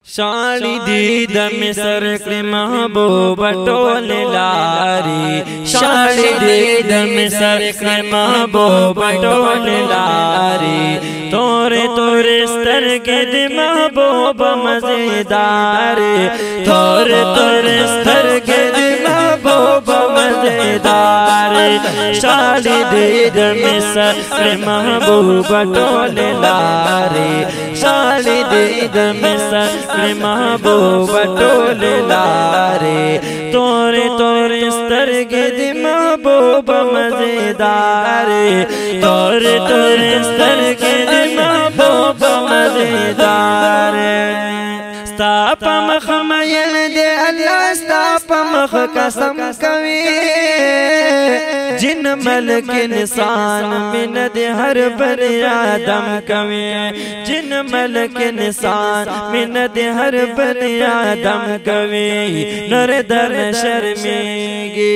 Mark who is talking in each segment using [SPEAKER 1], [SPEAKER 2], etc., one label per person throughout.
[SPEAKER 1] शानी दीद में सरकरे महबूब टोल लारी, शानी दीद में सरकरे महबूब टोल लारी। तोरे तोरे स्तर के दे महबूब मजेदार, तोरे तोरे स्तर के दे महबूब मजेदार। शानी दीद में सरकरे महबूब टोल लारी, शानी दीद में सरकरे महबूब टोल लारे। तोरे तोरे स्तर के दे महबूब मजेदार, तोरे तोरे स्तर के दे महबूब मजेदार। स्ताप मख मयल दे अल्लाह, स्ताप मख कसम कवी, जिन मलक इंसान मिन दे हर बर आदम कवे, जिन मलक इंसान मिन दे हर बर आदम कवे। नर दर शर्मेगी,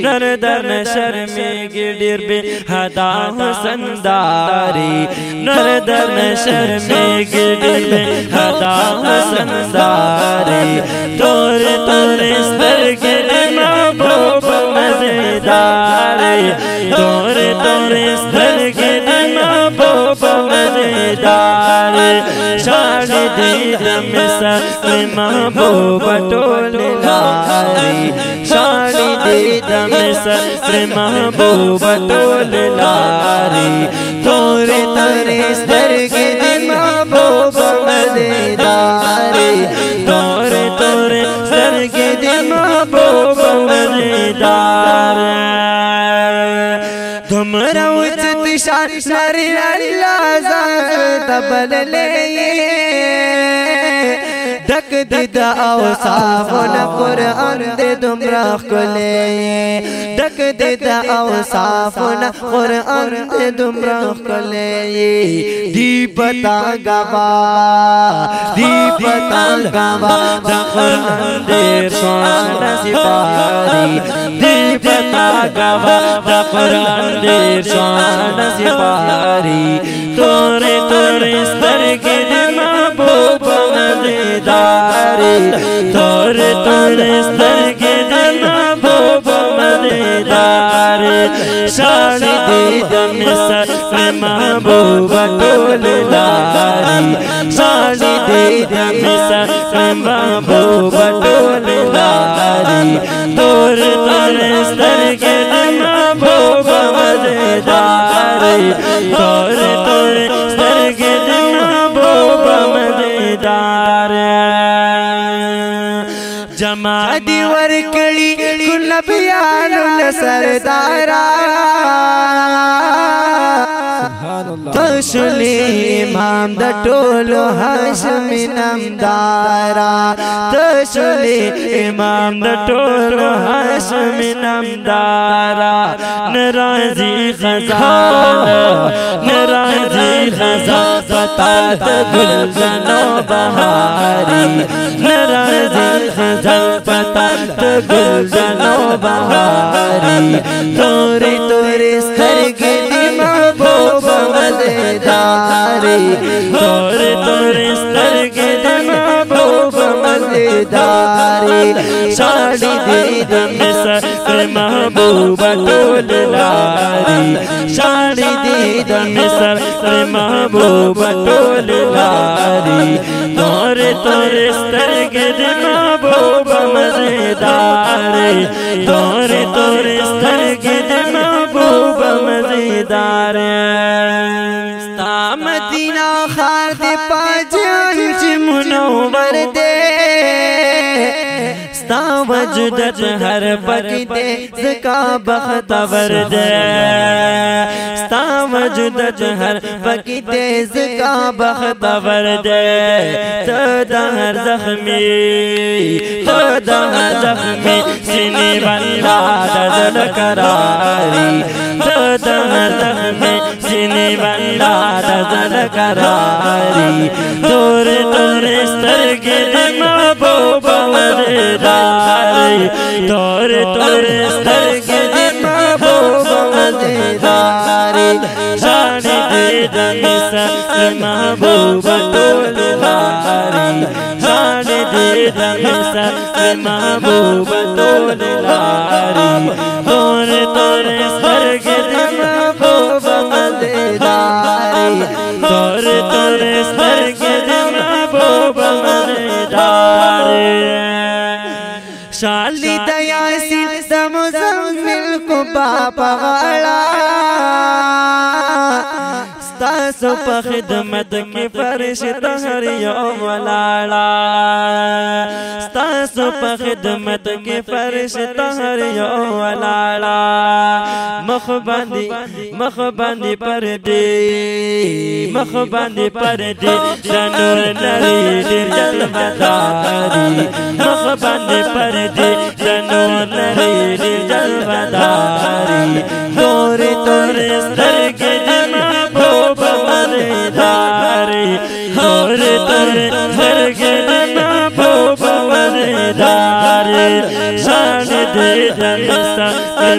[SPEAKER 1] नर दर शर्मेगी डिर बे हदा हुसनदारी, नर दर शर्मेगी डिर बे हदा हुसनदारी। तोरे तोरे स्तर के महबूब मजेदार, तोरे तोरे स्तर के महबूब मजेदार। शानी दीद में सरकरे महबूब टोल लारी, शानी दीद में सरकरे महबूब टोल लारी। तोरे तोरे स्तर के महबूब मजेदार, तोरे तोरे स्तर के महबूब मजेदार। तुमरा उचित शान नरी अल्लाह तबल ले, दक दिदा औसाफ न कुरान दे तुमरा खुले, दक दिदा औसाफ न कुरान दे तुमरा खुले। दीपता गवा, दीपता गवा द कुरान दे सोना सिपारी, दीपता गवा द कुरान दे सोना सिपारी। तोरे तोरे स्तर के महबूब मजेदार, तोरे तोरे स्तर के महबूब मजेदार। शानी दीद में सरकरे महबूब टोल लारी, शानी दीद में सरकरे महबूब टोल लारी। तोरे तोरे स्तर के महबूब मजेदार, तोरे तोरे स्तर के महबूब मजेदार। जमा दीवर कड़ी कुलबियानुल सरदारा, तशुली इमाम द टोलो हाशमी नमदारा, तशुली इमाम द टोलो हाशमी नमदारा। नाराजी खजाना, नाराजी खजाना पतात गुलजनो बहारी, नाराजी खजाना पतात गुलजनो बहारी। तोरे तोरे स्तर के महबूब मजेदार, तोरे तोरे स्तर के महबूब मजेदार। शानी दीद में सरकरे महबूब टोल लारी, शानी दीद में सरकरे महबूब टोल लारी। तोरे तोरे स्तर के महबूब मजेदार, तोरे तोरे स्तर के महबूब मजेदार। मदीना खार दे पाँच मुनव्वर दे, स्ता वजदत हर पकते ज़का बख्तवर दे, स्ता वजदत हर पकते ज़का बख्तवर दे। तदा हर ज़ख्मी, तदा हर ज़ख्मी सीने बंदा दल करारी, तदा हर ज़ख्मी सीने बंदा दल करारी। तोरे तोरे स्तर के महबूब मजेदार, तोरे तोरे स्तर के महबूब मजेदार। शानी दीद में सरकरे महबूब टोल लारी, दमसर महबूब तोल लारी तोर तोर स्वर्ग महबूब मजेदारी तोर तोर स्वर्ग महबूब मजेदारी शाली दयासी मुज़म्मिल को बापा वाला तासो पर खिदमत के फरिश्ता हर यौम लाला तासो पर खिदमत के फरिश्ता हर यौम लाला मखबंदी पर्दे जनूर नरी जलवदारी मखबंदी पर्दे जनूर नरी जलवदारी तोरे तोरे सरगे महबूब मजेदारी तोरे तोरे सरगे महबूब मजेदारी शान दे दमसर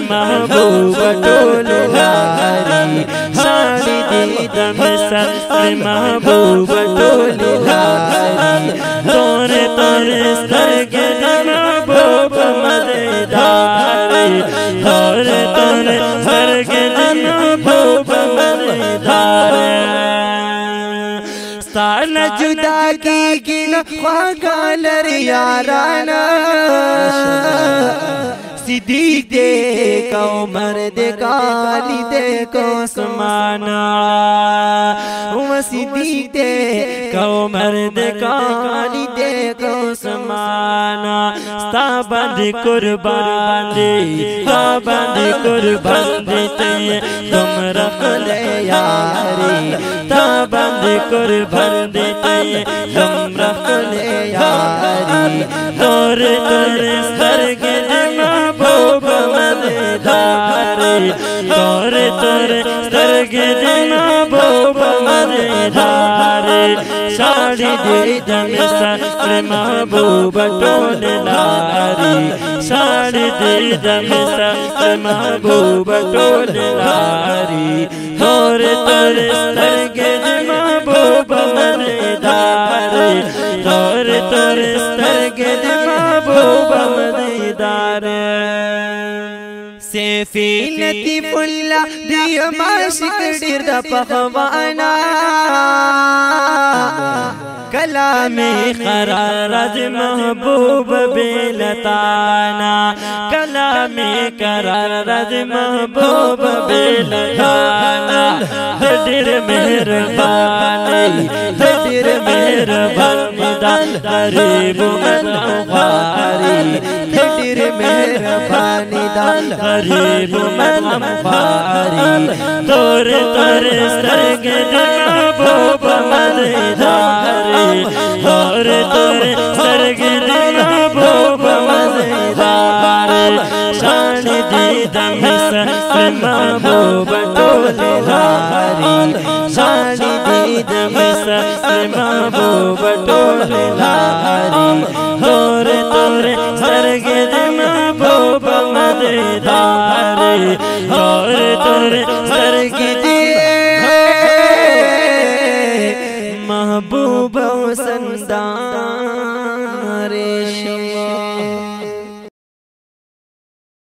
[SPEAKER 1] महबूब तोल लारी शान दे दमसर महबूब तोल लारी तोरे तोरे सरगे महबूब मजेदारी तोरे तोरे सरगे महबूब मजेदारी साना जुदा की न ख्वागालर याराना सिद्दीक देखो मर्द काली देखो समाना सिद्दीक देखो मर्द काली देखो समाना ताबंद कुर्बान ते तुम रख ले यारी ताबंद कुर्बान ते तुम रख ले यारी तोर तोर स्वर्ग महबूब मजेदारी तोर तोर स्वर्ग महबूब मजेदारी साड़ी दे दमसर महबूब तोल लारी साड़ी दे दमसर महबूब तोल लारी तोर तोर स्वर्ग महबूब मजेदारी तोर तोर स्वर्ग महबूब मजेदारी सेफी लतीफुल्ला दिया माशिक डिर पखवाना कलामे करारज महबूब बेलताना कलामे करारज महबूब बेलताना दिर मेहरबानी दाल गरीब मदमखारी दिर मेहरबानी दाल गरीब मदमखारी तोर तोर सरग महबूब मजेदारी तोर तोर सरग महबूब मजेदारी शान दे दमसर महबूब तोल लारी शान दे दमसर महबूब तोल लारी तोर तोर सरग महबूब मजेदारी तोर तोर सरग